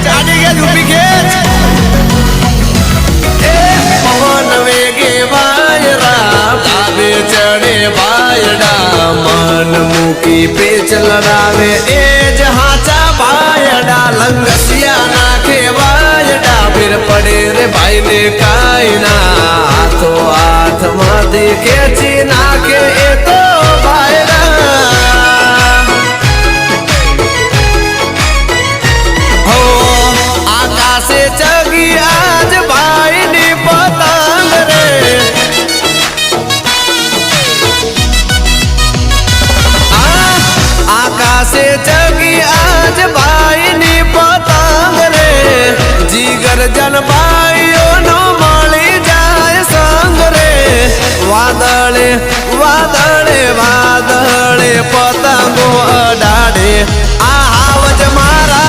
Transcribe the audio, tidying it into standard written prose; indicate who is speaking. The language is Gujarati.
Speaker 1: ગાડી કે ઊભી ખેંચ એ પવન વેગે વાયરા લાવે ચડે વાયડા મન મૂકી પેચ લડાવે એ જ હાચા વાયડા લંગસિયા નાખે વાયડા ફેર પડે રે ભાઈ ને કાઈ ના હાથો હાથમાંથી ખેંચી ના